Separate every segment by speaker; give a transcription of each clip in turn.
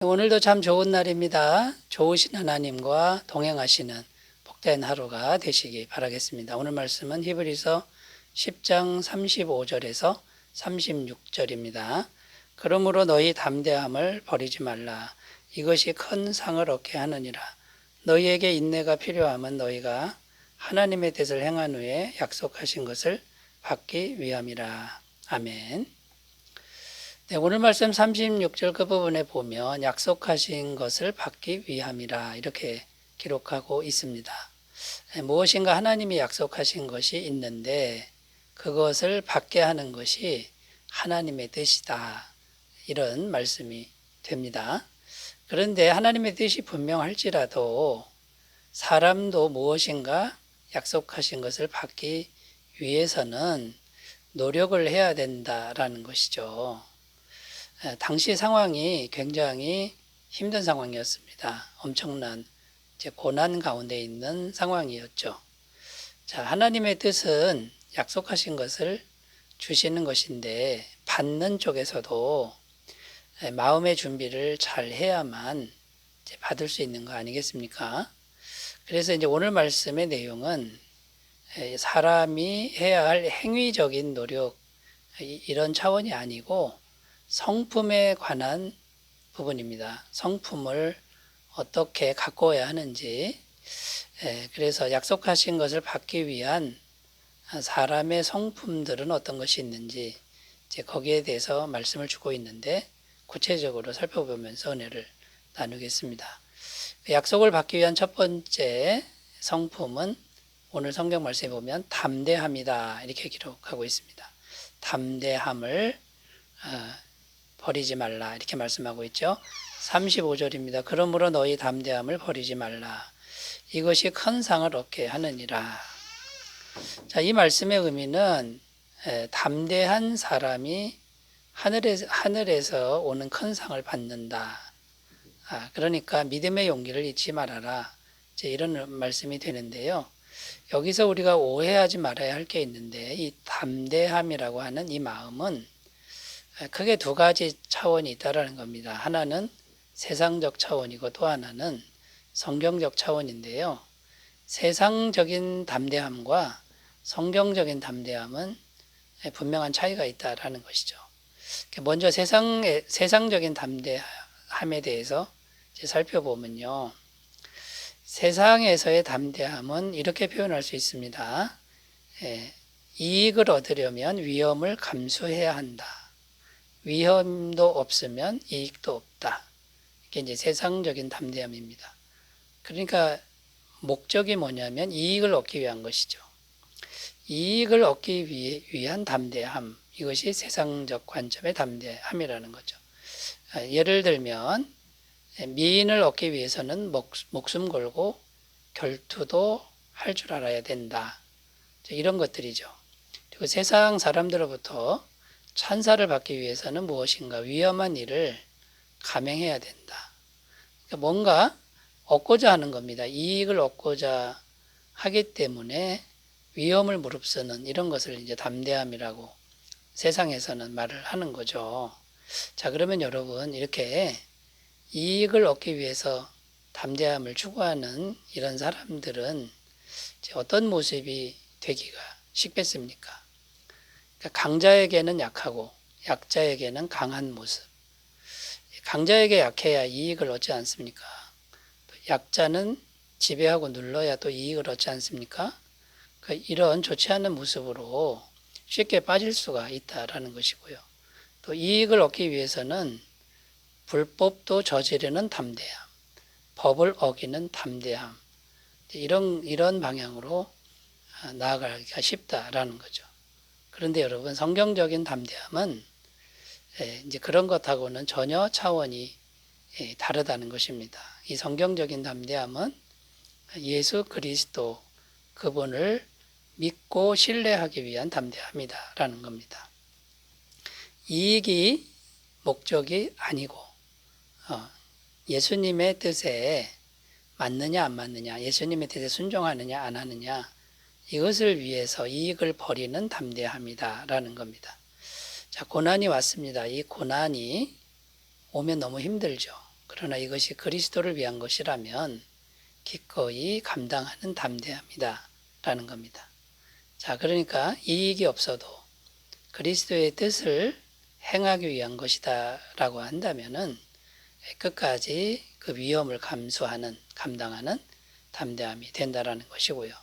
Speaker 1: 오늘도 참 좋은 날입니다. 좋으신 하나님과 동행하시는 복된 하루가 되시기 바라겠습니다. 오늘 말씀은 히브리서 10장 35절에서 36절입니다. 그러므로 너희 담대함을 버리지 말라. 이것이 큰 상을 얻게 하느니라. 너희에게 인내가 필요함은 너희가 하나님의 뜻을 행한 후에 약속하신 것을 받기 위함이라. 아멘. 네, 오늘 말씀 36절 그 부분에 보면 약속하신 것을 받기 위함이라 이렇게 기록하고 있습니다. 무엇인가 하나님이 약속하신 것이 있는데 그것을 받게 하는 것이 하나님의 뜻이다. 이런 말씀이 됩니다. 그런데 하나님의 뜻이 분명할지라도 사람도 무엇인가 약속하신 것을 받기 위해서는 노력을 해야 된다라는 것이죠. 당시 상황이 굉장히 힘든 상황이었습니다. 엄청난 고난 가운데 있는 상황이었죠. 자, 하나님의 뜻은 약속하신 것을 주시는 것인데 받는 쪽에서도 마음의 준비를 잘 해야만 받을 수 있는 거 아니겠습니까? 그래서 이제 오늘 말씀의 내용은 사람이 해야 할 행위적인 노력 이런 차원이 아니고 성품에 관한 부분입니다. 성품을 어떻게 가꿔야 하는지, 그래서 약속하신 것을 받기 위한 사람의 성품들은 어떤 것이 있는지 이제 거기에 대해서 말씀을 주고 있는데 구체적으로 살펴보면서 은혜를 나누겠습니다. 약속을 받기 위한 첫 번째 성품은 오늘 성경 말씀에 보면 담대함이다 이렇게 기록하고 있습니다. 담대함을 버리지 말라 이렇게 말씀하고 있죠. 35절입니다. 그러므로 너희 담대함을 버리지 말라. 이것이 큰 상을 얻게 하느니라. 자, 이 말씀의 의미는 담대한 사람이 하늘에서 오는 큰 상을 받는다. 그러니까 믿음의 용기를 잊지 말아라. 이제 이런 말씀이 되는데요. 여기서 우리가 오해하지 말아야 할 게 있는데 이 담대함이라고 하는 이 마음은 크게 두 가지 차원이 있다라는 겁니다. 하나는 세상적 차원이고 또 하나는 성경적 차원인데요. 세상적인 담대함과 성경적인 담대함은 분명한 차이가 있다라는 것이죠. 먼저 세상적인 담대함에 대해서 살펴보면요. 세상에서의 담대함은 이렇게 표현할 수 있습니다. 이익을 얻으려면 위험을 감수해야 한다. 위험도 없으면 이익도 없다. 이게 이제 세상적인 담대함입니다. 그러니까 목적이 뭐냐면 이익을 얻기 위한 것이죠. 이익을 얻기 위한 담대함. 이것이 세상적 관점의 담대함이라는 거죠. 예를 들면 미인을 얻기 위해서는 목숨 걸고 결투도 할 줄 알아야 된다. 이런 것들이죠. 그리고 세상 사람들로부터 찬사를 받기 위해서는 무엇인가 위험한 일을 감행해야 된다. 그러니까 뭔가 얻고자 하는 겁니다. 이익을 얻고자 하기 때문에 위험을 무릅쓰는 이런 것을 이제 담대함이라고 세상에서는 말을 하는 거죠. 자, 그러면 여러분 이렇게 이익을 얻기 위해서 담대함을 추구하는 이런 사람들은 어떤 모습이 되기가 쉽겠습니까? 그러니까 강자에게는 약하고 약자에게는 강한 모습. 강자에게 약해야 이익을 얻지 않습니까? 약자는 지배하고 눌러야 또 이익을 얻지 않습니까? 이런 좋지 않은 모습으로 쉽게 빠질 수가 있다라는 것이고요. 또 이익을 얻기 위해서는 불법도 저지르는 담대함, 법을 어기는 담대함, 이런 방향으로 나아가기가 쉽다라는 거죠. 그런데 여러분, 성경적인 담대함은 이제 그런 것하고는 전혀 차원이 다르다는 것입니다. 이 성경적인 담대함은 예수 그리스도 그분을 믿고 신뢰하기 위한 담대함이다라는 겁니다. 이익이 목적이 아니고 예수님의 뜻에 맞느냐 안 맞느냐, 예수님의 뜻에 순종하느냐 안 하느냐, 이것을 위해서 이익을 버리는 담대함이다라는 겁니다. 자, 고난이 왔습니다. 이 고난이 오면 너무 힘들죠. 그러나 이것이 그리스도를 위한 것이라면 기꺼이 감당하는 담대함이다 라는 겁니다. 자, 그러니까 이익이 없어도 그리스도의 뜻을 행하기 위한 것이다 라고 한다면은 끝까지 그 위험을 감당하는 담대함이 된다라는 것이고요.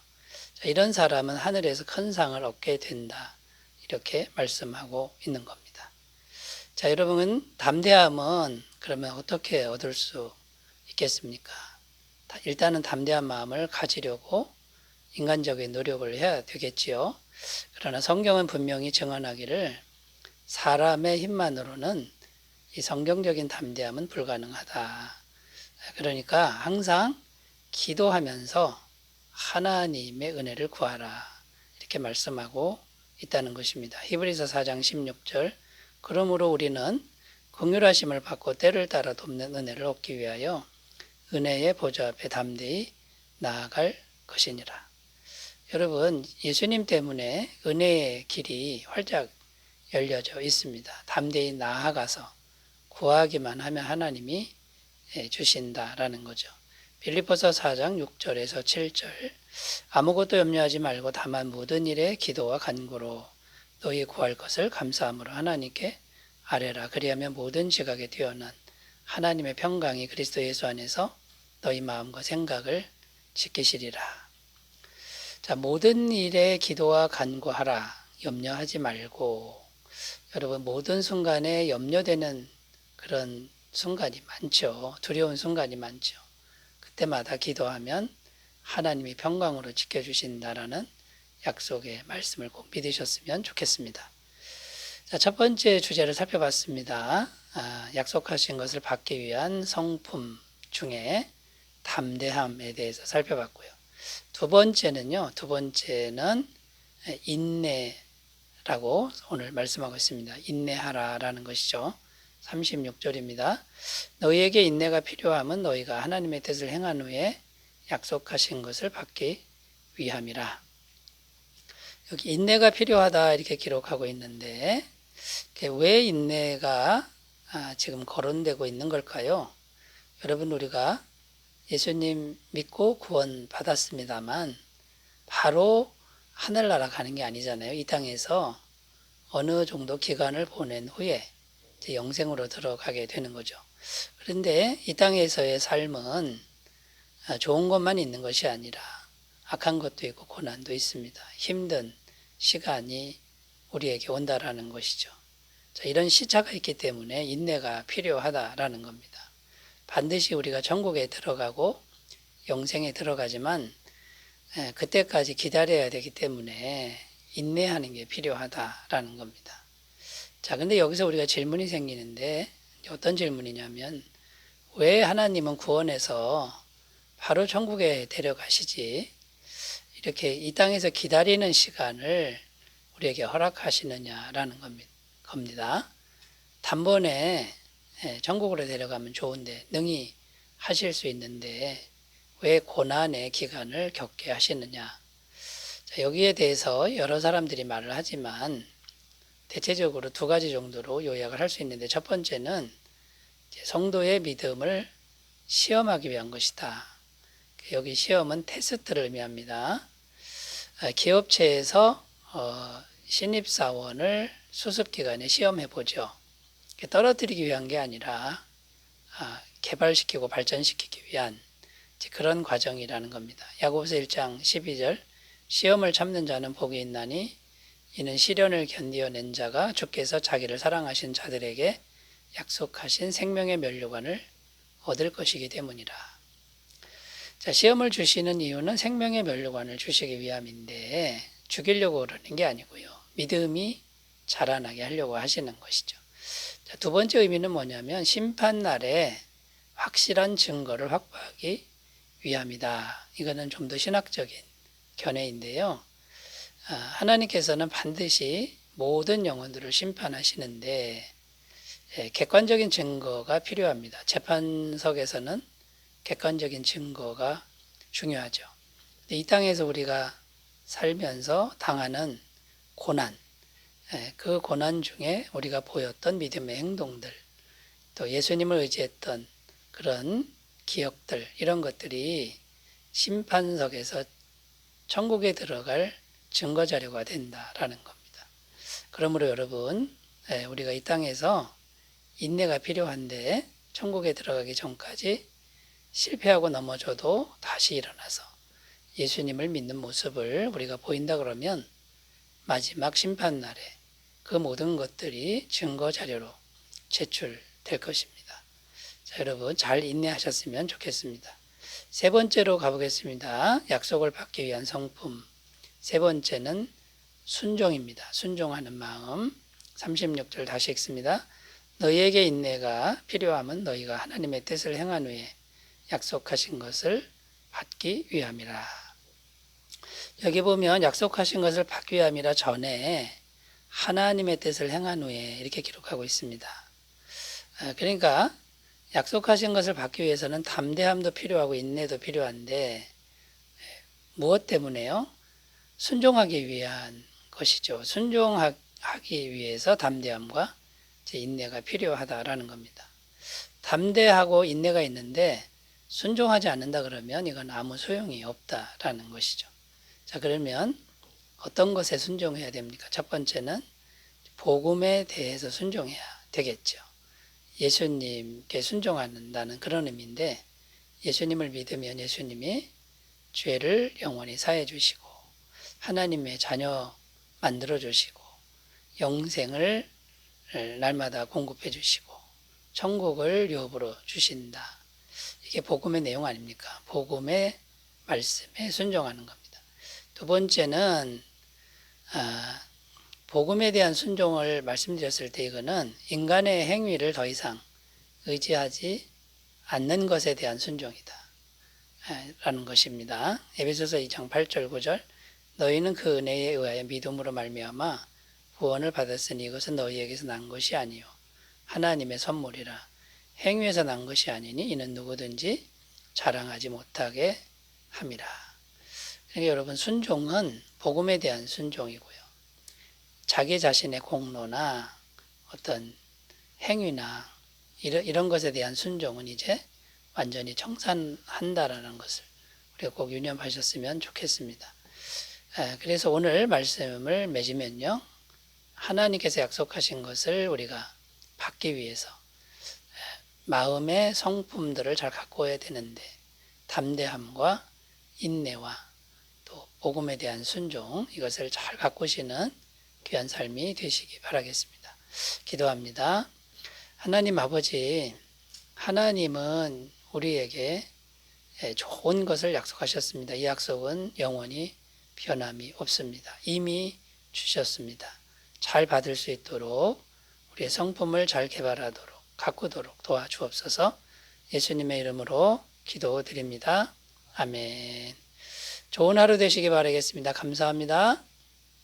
Speaker 1: 자, 이런 사람은 하늘에서 큰 상을 얻게 된다. 이렇게 말씀하고 있는 겁니다. 자, 여러분, 담대함은 그러면 어떻게 얻을 수 있겠습니까? 일단은 담대한 마음을 가지려고 인간적인 노력을 해야 되겠지요. 그러나 성경은 분명히 증언하기를 사람의 힘만으로는 이 성경적인 담대함은 불가능하다. 그러니까 항상 기도하면서 하나님의 은혜를 구하라. 이렇게 말씀하고 있다는 것입니다. 히브리서 4장 16절. 그러므로 우리는 긍휼하심을 받고 때를 따라 돕는 은혜를 얻기 위하여 은혜의 보좌 앞에 담대히 나아갈 것이니라. 여러분, 예수님 때문에 은혜의 길이 활짝 열려져 있습니다. 담대히 나아가서 구하기만 하면 하나님이 주신다라는 거죠. 빌립보서 4장 6절에서 7절. 아무것도 염려하지 말고 다만 모든 일에 기도와 간구로 너희 구할 것을 감사함으로 하나님께 아뢰라. 그리하면 모든 지각에 뛰어난 하나님의 평강이 그리스도 예수 안에서 너희 마음과 생각을 지키시리라. 자, 모든 일에 기도와 간구하라. 염려하지 말고. 여러분, 모든 순간에 염려되는 그런 순간이 많죠. 두려운 순간이 많죠. 그때마다 기도하면 하나님이 평강으로 지켜주신다라는 약속의 말씀을 꼭 믿으셨으면 좋겠습니다. 자, 첫 번째 주제를 살펴봤습니다. 약속하신 것을 받기 위한 성품 중에 담대함에 대해서 살펴봤고요. 두 번째는 인내라고 오늘 말씀하고 있습니다. 인내하라라는 것이죠. 36절입니다. 너희에게 인내가 필요함은 너희가 하나님의 뜻을 행한 후에 약속하신 것을 받기 위함이라. 여기 인내가 필요하다 이렇게 기록하고 있는데 왜 인내가 지금 거론되고 있는 걸까요? 여러분, 우리가 예수님 믿고 구원 받았습니다만 바로 하늘나라 가는 게 아니잖아요. 이 땅에서 어느 정도 기간을 보낸 후에 이제 영생으로 들어가게 되는 거죠. 그런데 이 땅에서의 삶은 좋은 것만 있는 것이 아니라 악한 것도 있고 고난도 있습니다. 힘든 시간이 우리에게 온다라는 것이죠. 자, 이런 시차가 있기 때문에 인내가 필요하다라는 겁니다. 반드시 우리가 천국에 들어가고 영생에 들어가지만 그때까지 기다려야 되기 때문에 인내하는 게 필요하다라는 겁니다. 자, 근데 여기서 우리가 질문이 생기는데 어떤 질문이냐면 왜 하나님은 구원해서 바로 천국에 데려가시지 이렇게 이 땅에서 기다리는 시간을 우리에게 허락하시느냐라는 겁니다. 단번에 천국으로 데려가면 좋은데 능히 하실 수 있는데 왜 고난의 기간을 겪게 하시느냐. 자, 여기에 대해서 여러 사람들이 말을 하지만 대체적으로 두 가지 정도로 요약을 할 수 있는데 첫 번째는 성도의 믿음을 시험하기 위한 것이다. 여기 시험은 테스트를 의미합니다. 기업체에서 신입사원을 수습기간에 시험해보죠. 떨어뜨리기 위한 게 아니라 개발시키고 발전시키기 위한 그런 과정이라는 겁니다. 야고보서 1장 12절 시험을 참는 자는 복이 있나니 이는 시련을 견디어낸 자가 주께서 자기를 사랑하신 자들에게 약속하신 생명의 면류관을 얻을 것이기 때문이라. 자, 시험을 주시는 이유는 생명의 면류관을 주시기 위함인데 죽이려고 그러는 게 아니고요. 믿음이 자라나게 하려고 하시는 것이죠. 자, 두 번째 의미는 뭐냐면 심판날에 확실한 증거를 확보하기 위함이다. 이거는 좀 더 신학적인 견해인데요. 하나님께서는 반드시 모든 영혼들을 심판하시는데 객관적인 증거가 필요합니다. 재판석에서는 객관적인 증거가 중요하죠. 이 땅에서 우리가 살면서 당하는 고난, 그 고난 중에 우리가 보였던 믿음의 행동들, 또 예수님을 의지했던 그런 기억들, 이런 것들이 심판석에서 천국에 들어갈 증거 자료가 된다라는 겁니다. 그러므로 여러분, 우리가 이 땅에서 인내가 필요한데 천국에 들어가기 전까지 실패하고 넘어져도 다시 일어나서 예수님을 믿는 모습을 우리가 보인다 그러면 마지막 심판날에 그 모든 것들이 증거 자료로 제출될 것입니다. 자, 여러분 잘 인내하셨으면 좋겠습니다. 세 번째로 가보겠습니다. 약속을 받기 위한 성품. 세 번째는 순종입니다. 순종하는 마음. 36절 다시 읽습니다. 너희에게 인내가 필요함은 너희가 하나님의 뜻을 행한 후에 약속하신 것을 받기 위함이라. 여기 보면 약속하신 것을 받기 위함이라 전에 하나님의 뜻을 행한 후에 이렇게 기록하고 있습니다. 그러니까 약속하신 것을 받기 위해서는 담대함도 필요하고 인내도 필요한데 무엇 때문에요? 순종하기 위한 것이죠. 순종하기 위해서 담대함과 인내가 필요하다라는 겁니다. 담대하고 인내가 있는데 순종하지 않는다 그러면 이건 아무 소용이 없다라는 것이죠. 자, 그러면 어떤 것에 순종해야 됩니까? 첫 번째는 복음에 대해서 순종해야 되겠죠. 예수님께 순종한다는 그런 의미인데 예수님을 믿으면 예수님이 죄를 영원히 사해 주시고 하나님의 자녀 만들어 주시고 영생을 날마다 공급해 주시고 천국을 유업으로 주신다. 이게 복음의 내용 아닙니까? 복음의 말씀에 순종하는 겁니다. 두 번째는 복음에 대한 순종을 말씀드렸을 때 이거는 인간의 행위를 더 이상 의지하지 않는 것에 대한 순종이다 라는 것입니다. 에베소서 2장 8절 9절 너희는 그 은혜에 의하여 믿음으로 말미암아 구원을 받았으니 이것은 너희에게서 난 것이 아니요 하나님의 선물이라. 행위에서 난 것이 아니니 이는 누구든지 자랑하지 못하게 함이라. 그러니까 여러분 순종은 복음에 대한 순종이고요. 자기 자신의 공로나 어떤 행위나 이런 것에 대한 순종은 이제 완전히 청산한다라는 것을 우리가 꼭 유념하셨으면 좋겠습니다. 그래서 오늘 말씀을 맺으면요. 하나님께서 약속하신 것을 우리가 받기 위해서 마음의 성품들을 잘 갖고야 되는데 담대함과 인내와 또 복음에 대한 순종 이것을 잘 가꾸시는 귀한 삶이 되시기 바라겠습니다. 기도합니다. 하나님 아버지, 하나님은 우리에게 좋은 것을 약속하셨습니다. 이 약속은 영원히 변함이 없습니다. 이미 주셨습니다. 잘 받을 수 있도록 우리의 성품을 잘 개발하도록 가꾸도록 도와주옵소서. 예수님의 이름으로 기도드립니다. 아멘. 좋은 하루 되시기 바라겠습니다. 감사합니다.